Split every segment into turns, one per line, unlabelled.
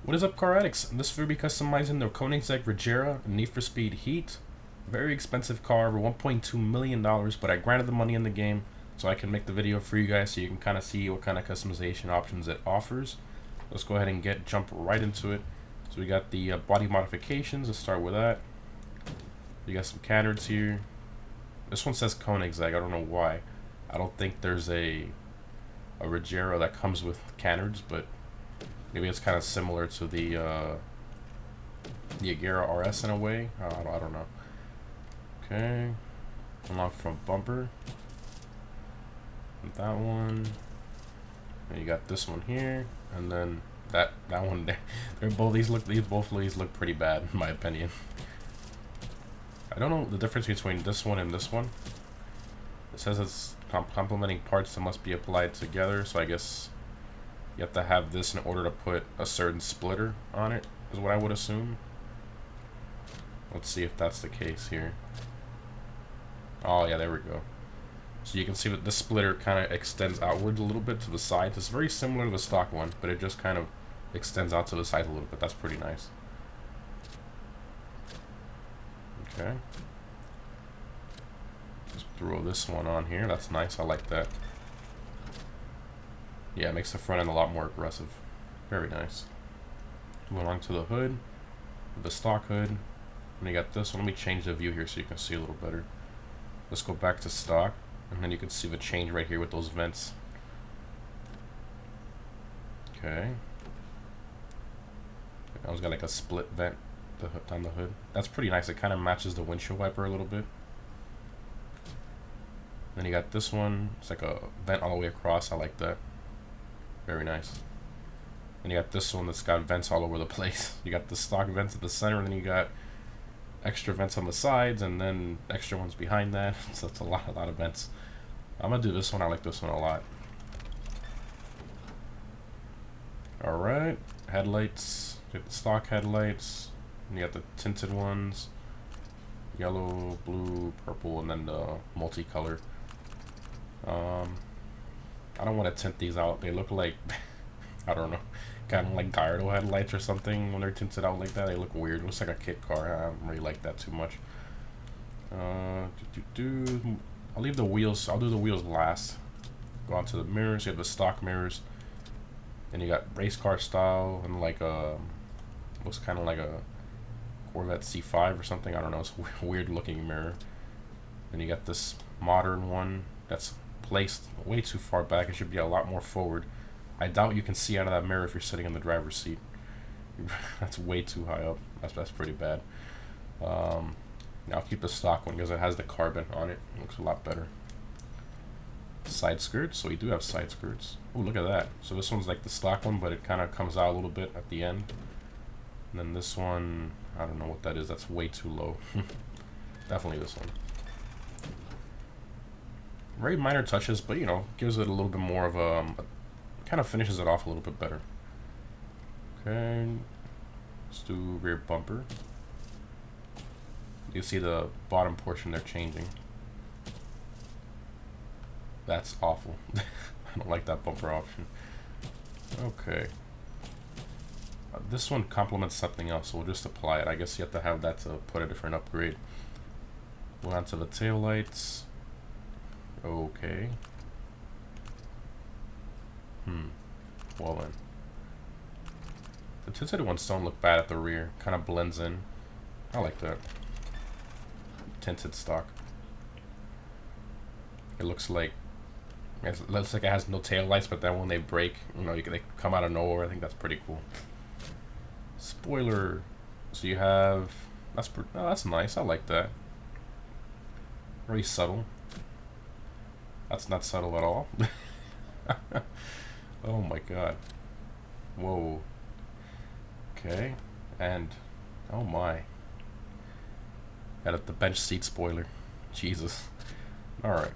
What is up, car addicts? This video will be customizing the Koenigsegg Regera Need for Speed Heat. Very expensive car, over $1.2 million, but I granted the money in the game so I can make the video for you guys so you can kind of see what kind of customization options it offers. Let's go ahead and jump right into it. So we got the body modifications. Let's start with that. We got some canards here. This one says Koenigsegg. I don't know why. I don't think there's a Regera that comes with canards, but maybe it's kind of similar to the Regera RS in a way. I don't know. Okay. Unlock front bumper. That one. And you got this one here, and then that one there. They're both both of these look pretty bad in my opinion. I don't know the difference between this one and this one. It says it's complementing parts that must be applied together, so I guess you have to have this in order to put a certain splitter on it, is what I would assume. Let's see if that's the case here. Oh yeah, there we go. So you can see that this splitter kind of extends outwards a little bit to the sides. It's very similar to the stock one, but it just kind of extends out to the sides a little bit. That's pretty nice. Okay. Just throw this one on here. That's nice. I like that. Yeah, it makes the front end a lot more aggressive. Very nice. Moving on to the hood. The stock hood. And you got this one. Let me change the view here so you can see a little better. Let's go back to stock. And then you can see the change right here with those vents. Okay. I was got like a split vent on the hood. That's pretty nice. It kind of matches the windshield wiper a little bit. Then you got this one. It's like a vent all the way across. I like that. Very nice. And you got this one that's got vents all over the place. You got the stock vents at the center, and then you got extra vents on the sides, and then extra ones behind that. So it's a lot of vents. I'm gonna do this one. I like this one a lot. All right, headlights. You got the stock headlights. And you got the tinted ones. Yellow, blue, purple, and then the multicolor. I don't want to tint these out. They look like, I don't know, kind of like gyro headlights or something when they're tinted out like that. They look weird. It looks like a kit car. I don't really like that too much. I'll leave the wheels. I'll do the wheels last. Go on to the mirrors. You have the stock mirrors. Then you got race car style and like looks kind of like a Corvette C5 or something. I don't know. It's a weird looking mirror. Then you got this modern one that's placed way too far back. It should be a lot more forward. I doubt you can see out of that mirror if you're sitting in the driver's seat. That's way too high up. That's pretty bad. I'll keep the stock one because it has the carbon on it. It looks a lot better. Side skirts. So we do have side skirts. Oh, look at that. So this one's like the stock one, but it kind of comes out a little bit at the end. And then this one, I don't know what that is. That's way too low. Definitely this one. Very minor touches, but you know, gives it a little bit more of a kind of finishes it off a little bit better. Okay, let's do rear bumper. You see the bottom portion they're changing. That's awful. I don't like that bumper option. Okay. This one complements something else, so we'll just apply it. I guess you have to have that to put a different upgrade. Go on to the tail lights. Okay. Well then. The tinted ones don't look bad at the rear. Kind of blends in. I like that. Tinted stock. It looks like it has no tail lights, but then when they break, you know, they come out of nowhere. I think that's pretty cool. Spoiler. So you have that's nice. I like that. Very subtle. That's not subtle at all. Oh my god. Whoa. Okay. And oh my. Got the bench seat spoiler. Jesus. Alright.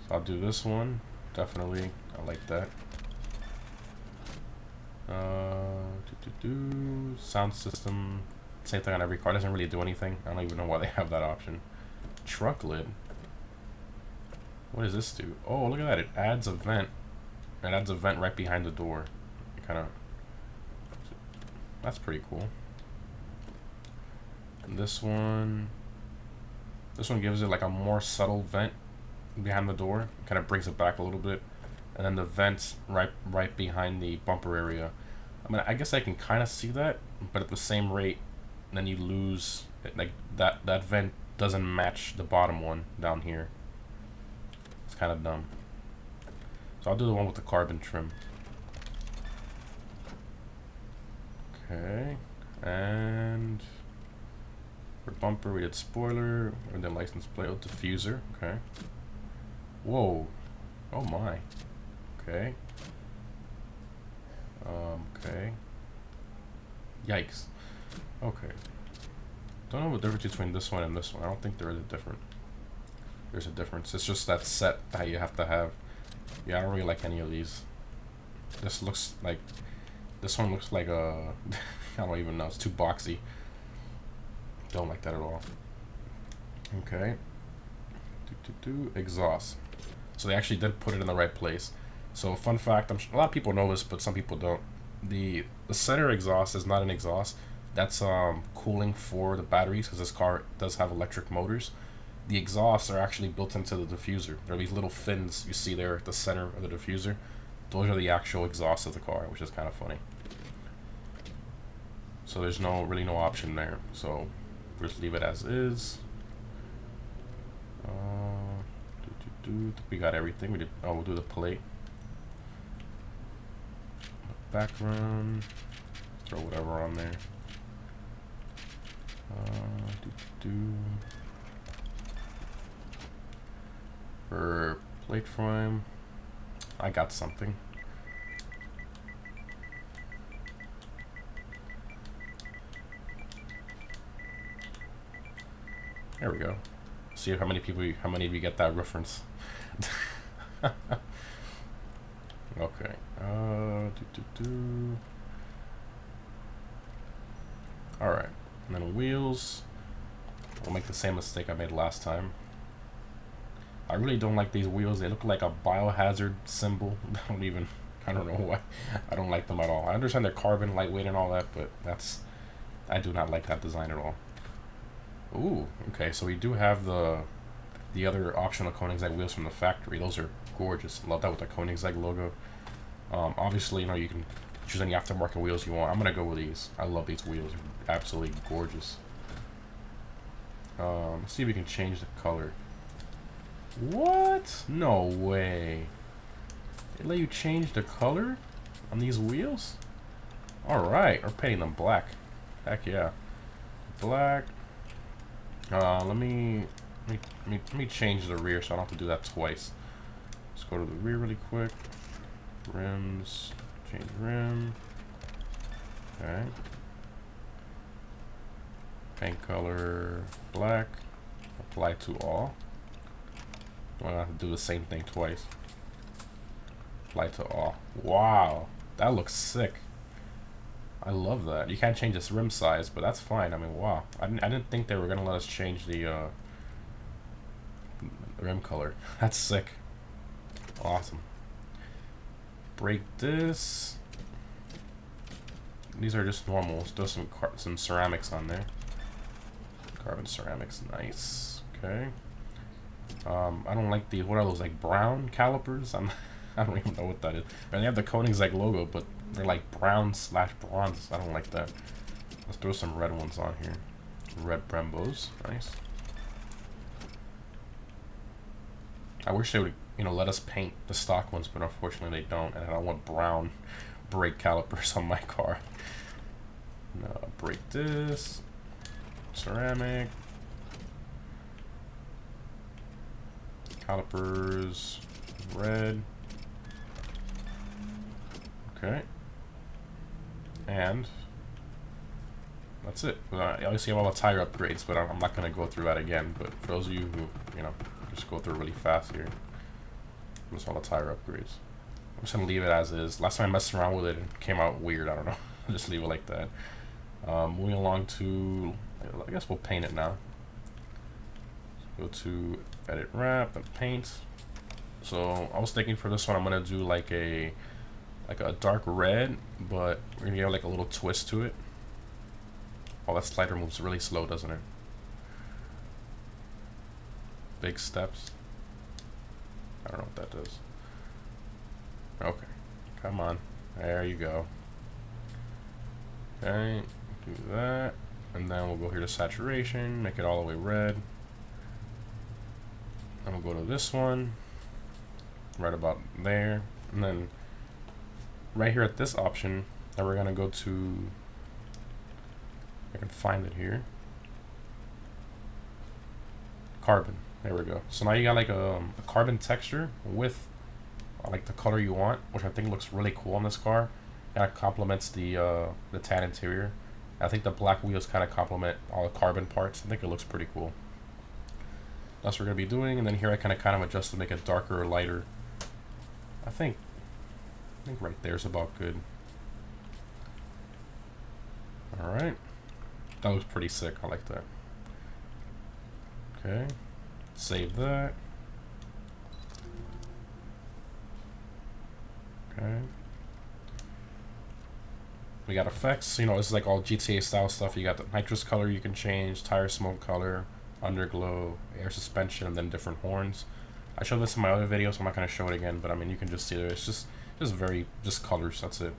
So I'll do this one. Definitely. I like that. Sound system. Same thing on every car. Doesn't really do anything. I don't even know why they have that option. Truck lid. What does this do? Oh, look at that. It adds a vent. It adds a vent right behind the door. It kind of That's pretty cool. And this one gives it like a more subtle vent behind the door. Kind of brings it back a little bit. And then the vents right behind the bumper area. I mean, I guess I can kind of see that, but at the same rate, then you lose, like, that vent doesn't match the bottom one down here. It's kind of dumb. So I'll do the one with the carbon trim. Okay, and for bumper we did spoiler, and then license plate, diffuser. Okay. Whoa. Oh my. Okay. Okay. Yikes. Okay. Don't know the difference between this one and this one. I don't think there is a difference. There's a difference. It's just that set that you have to have. Yeah, I don't really like any of these. This looks like... This one looks like a... I don't even know. It's too boxy. Don't like that at all. Okay. Exhaust. So they actually did put it in the right place. So fun fact, a lot of people know this, but some people don't. The center exhaust is not an exhaust. That's cooling for the batteries, because this car does have electric motors. The exhausts are actually built into the diffuser. There are these little fins you see there at the center of the diffuser. Those are the actual exhausts of the car, which is kind of funny. So there's really no option there. So we'll just leave it as is. We got everything. We did. Oh, we'll do the plate. Background. Throw whatever on there. For plate frame, I got something. There we go. See how many of you get that reference. Okay. All right. And then wheels. I'll make the same mistake I made last time. I really don't like these wheels. They look like a biohazard symbol. I don't know why. I don't like them at all. I understand they're carbon, lightweight, and all that, but I do not like that design at all. Ooh, okay, so we do have the other optional Koenigsegg wheels from the factory. Those are gorgeous. Love that with the Koenigsegg logo. Obviously, you can choose any aftermarket wheels you want. I'm gonna go with these. I love these wheels. They're absolutely gorgeous. Let's see if we can change the color. What? No way. They let you change the color on these wheels? Alright, we're painting them black. Heck yeah. Black. Let me change the rear so I don't have to do that twice. Let's go to the rear really quick. Rims. Change rim. Okay. Paint color black. Apply to all. Don't have to do the same thing twice. Apply to all. Wow, that looks sick. I love that. You can't change this rim size, but that's fine. I mean, wow. I didn't think they were gonna let us change the rim color. That's sick. Awesome. Break this. These are just normal. Let's do some ceramics on there. Carbon ceramics, nice. Okay. I don't like the, what are those, like brown calipers? I don't even know what that is. And they have the Koenigsegg logo, but they're like brown/bronze. I don't like that. Let's throw some red ones on here. Red Brembos, nice. I wish they would, let us paint the stock ones, but unfortunately they don't. And I don't want brown brake calipers on my car. No, break this. Ceramic. Calipers, red. Okay. And that's it. I obviously have all the tire upgrades, but I'm not going to go through that again. But for those of you who, just go through really fast here, that's all the tire upgrades. I'm just going to leave it as is. Last time I messed around with it, it came out weird. I don't know. Just leave it like that. Moving along to, I guess we'll paint it now. Go to edit wrap and paint. So I was thinking for this one I'm gonna do like a dark red, but we're gonna give like a little twist to it. Oh, that slider moves really slow, doesn't it? Big steps. I don't know what that does. Okay, come on. There you go. Okay, do that. And then we'll go here to saturation, make it all the way red. And we'll go to this one, right about there. And then right here at this option, then we're gonna go to, I can find it here. Carbon, there we go. So now you got like a carbon texture with like the color you want, which I think looks really cool on this car. Kind of complements the tan interior. I think the black wheels kind of complement all the carbon parts. I think it looks pretty cool. That's what we're gonna be doing, and then here I kind of adjust to make it darker or lighter. I think right there is about good. All right, that looks pretty sick. I like that. Okay, save that. Okay. We got effects, you know, this is like all GTA style stuff. You got the nitrous color you can change, tire smoke color, underglow, air suspension, and then different horns. I showed this in my other video, so I'm not going to show it again, but I mean, you can just see there. It's just colors, that's it.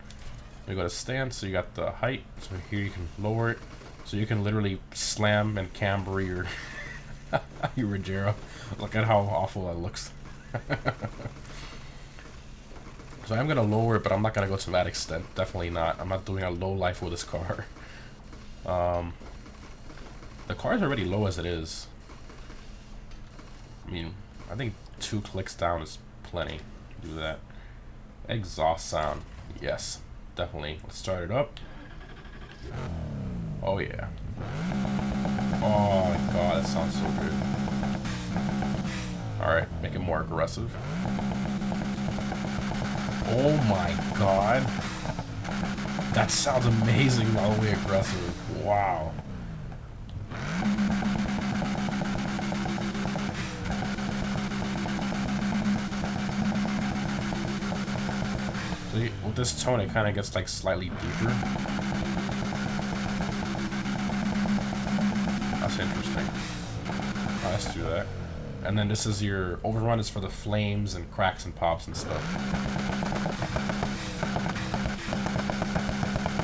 We go to stance, so you got the height, so here you can lower it. So you can literally slam and camber your, your Regera. Look at how awful that looks. So I'm gonna lower it, but I'm not gonna go to that extent. Definitely not. I'm not doing a low life with this car. The car is already low as it is. I mean, I think 2 clicks down is plenty. Do that. Exhaust sound. Yes, definitely. Let's start it up. Oh yeah. Oh my god, that sounds so good. Alright, make it more aggressive. Oh my god. That sounds amazing all the way aggressive. Wow. So with this tone, it kind of gets like slightly deeper. That's interesting. Oh, let's do that. And then this is your overrun is for the flames and cracks and pops and stuff.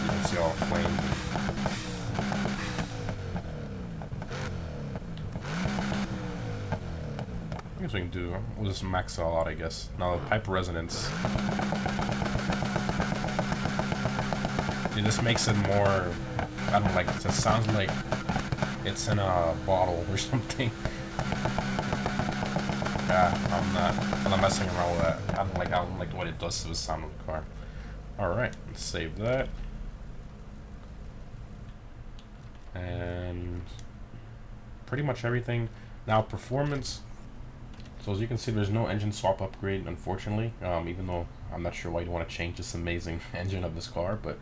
You can see all the flames. I guess we can do, we'll just max it all out, I guess. Now the pipe resonance. Dude, this makes it more, I don't like this. It sounds like it's in a bottle or something. Yeah, I'm not messing around with that. I don't like what it does to the sound of the car. Alright, let's save that. And pretty much everything. Now performance. So as you can see, there's no engine swap upgrade, unfortunately. Even though I'm not sure why you want to change this amazing engine of this car, but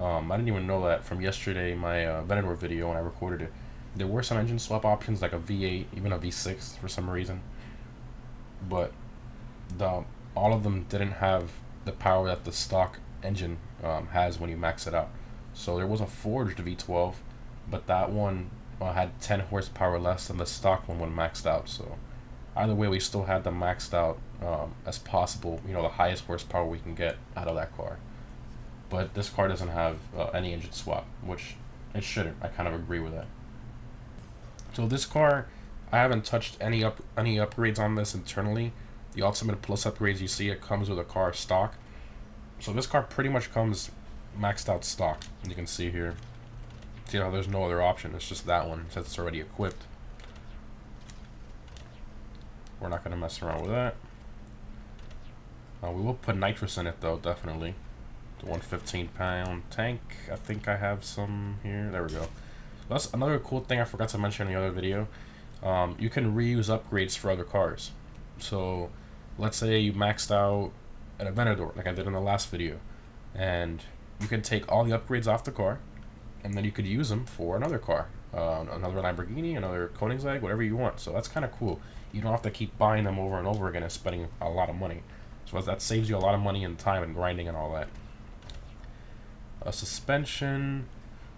I didn't even know that from yesterday, my Venator video when I recorded it. There were some engine swap options like a V8, even a V6 for some reason. But all of them didn't have the power that the stock engine has when you max it out. So there was a forged V12, but that one had 10 horsepower less than the stock one when maxed out. So either way, we still had them maxed out as possible, you know, the highest horsepower we can get out of that car. But this car doesn't have any engine swap, which it shouldn't. I kind of agree with that. So this car, I haven't touched any upgrades on this internally. The Ultimate Plus upgrades, you see it comes with a car stock. So this car pretty much comes maxed out stock. You can see here. See how there's no other option. It's just that one since it's already equipped. We're not going to mess around with that. We will put nitrous in it though, definitely. The 115-pound tank. I think I have some here. There we go. That's another cool thing I forgot to mention in the other video. You can reuse upgrades for other cars. So let's say you maxed out an Aventador like I did in the last video, and you can take all the upgrades off the car and then you could use them for another car, another Lamborghini, another Koenigsegg, whatever you want. So that's kind of cool. You don't have to keep buying them over and over again and spending a lot of money. So that saves you a lot of money and time and grinding and all that. Suspension.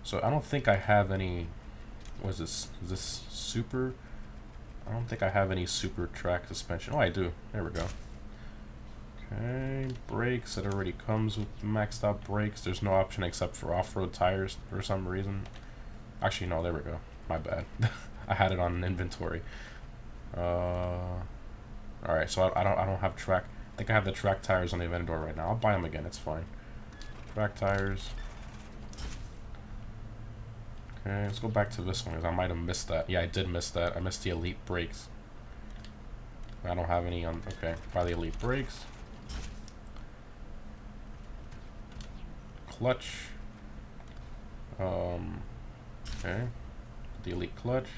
So I don't think I have any. What is this? Is this super? I don't think I have any super track suspension. Oh, I do. There we go. Okay, brakes. It already comes with maxed out brakes. There's no option except for off-road tires for some reason. Actually, no. There we go. My bad. I had it on inventory. All right. So I don't have track. I think I have the track tires on the inventory right now. I'll buy them again. It's fine. Track tires. Okay, let's go back to this one because I might have missed that. Yeah, I did miss that. I missed the elite brakes. I don't have any on. Okay, buy the elite brakes. Clutch. Okay. The elite clutch.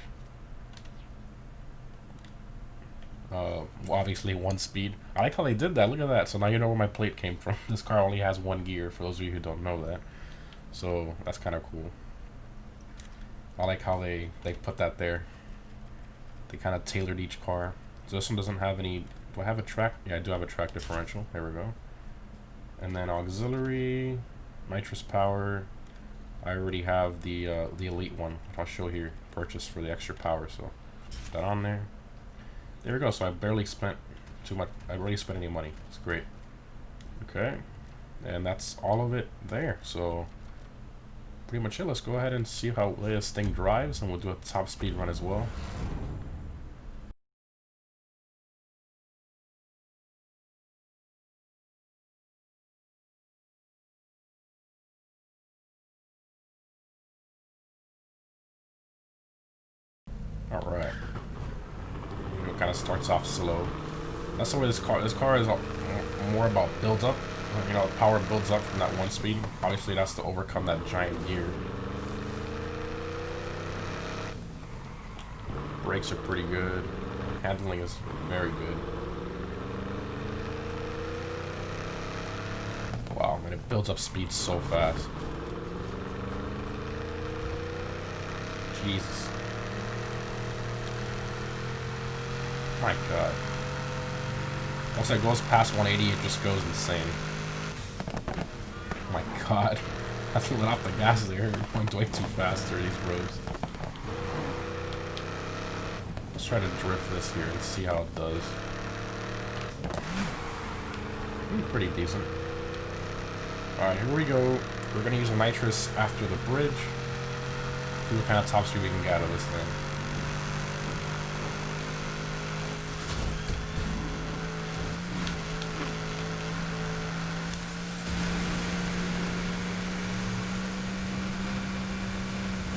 Well, obviously 1 speed. I like how they did that. Look at that. So now you know where my plate came from. This car only has 1 gear, for those of you who don't know that. So that's kind of cool. I like how they put that there. They kind of tailored each car. So this one doesn't have any. Do I have a track? Yeah, I do have a track differential. There we go. And then auxiliary, nitrous power. I already have the elite one, which I'll show here. Purchased for the extra power. So put that on there. There we go. So I barely spent too much. I barely spent any money. It's great. Okay, and that's all of it there. So pretty much it. Let's go ahead and see how this thing drives, and we'll do a top speed run as well. All right. It kind of starts off slow. That's the way this car. This car is more about build up. You know, power builds up from that 1 speed. Obviously, that's to overcome that giant gear. Brakes are pretty good. Handling is very good. Wow, man, it builds up speed so fast. Jesus. My God. Once it goes past 180, it just goes insane. Oh my God. I have to let off the gas there. We're going way too fast through these roads. Let's try to drift this here and see how it does. Pretty decent. Alright, here we go. We're going to use a nitrous after the bridge. See what kind of top speed we can get out of this thing.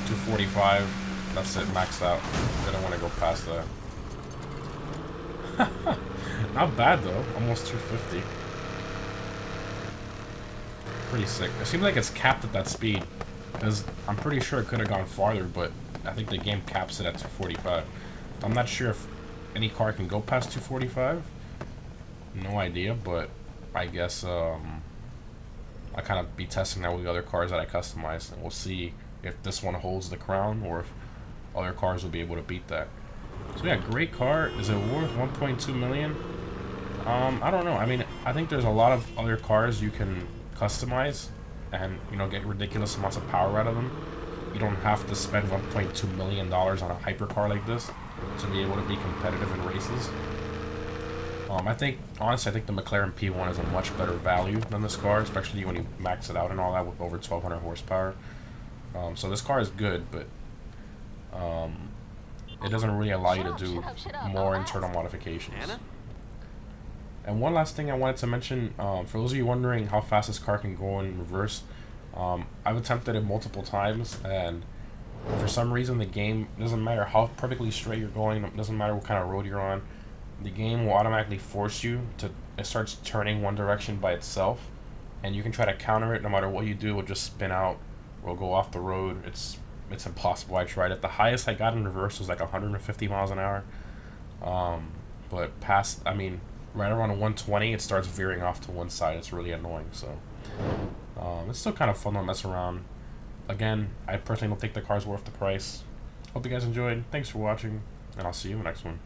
.245. That's it, maxed out. I don't want to go past that. Not bad though. Almost 250. Pretty sick. It seems like it's capped at that speed, because I'm pretty sure it could have gone farther, but I think the game caps it at 245. I'm not sure if any car can go past 245. No idea, but I guess I kind of be testing that with the other cars that I customize, and we'll see if this one holds the crown or if other cars will be able to beat that. So yeah, great car. Is it worth 1.2 million? I don't know. I mean, I think there's a lot of other cars you can customize and, you know, get ridiculous amounts of power out of them. You don't have to spend $1.2 million on a hypercar like this to be able to be competitive in races. I think, honestly, I think the McLaren P1 is a much better value than this car, especially when you max it out and all that with over 1,200 horsepower. So this car is good, but it doesn't really allow you to do more internal modifications. And one last thing I wanted to mention, for those of you wondering how fast this car can go in reverse, I've attempted it multiple times, and for some reason the game, doesn't matter how perfectly straight you're going, it doesn't matter what kind of road you're on, the game will automatically force you to, it starts turning one direction by itself, and you can try to counter it. No matter what you do, it will just spin out, will go off the road. It's impossible. I tried it. The highest I got in reverse was like 150 miles an hour, but past, I mean, right around 120, it starts veering off to one side. It's really annoying. So it's still kind of fun to mess around. Again, I personally don't think the car's worth the price. Hope you guys enjoyed. Thanks for watching, and I'll see you in the next one.